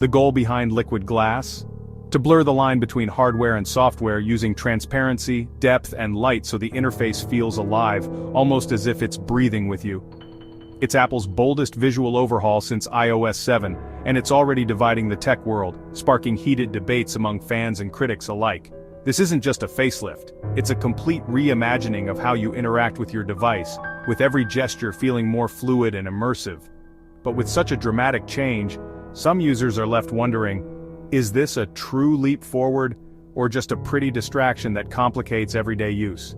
The goal behind liquid glass? To blur the line between hardware and software using transparency, depth, and light so the interface feels alive, almost as if it's breathing with you. It's Apple's boldest visual overhaul since iOS 7, and it's already dividing the tech world, sparking heated debates among fans and critics alike. This isn't just a facelift, it's a complete reimagining of how you interact with your device, with every gesture feeling more fluid and immersive. But with such a dramatic change, some users are left wondering, is this a true leap forward, or just a pretty distraction that complicates everyday use?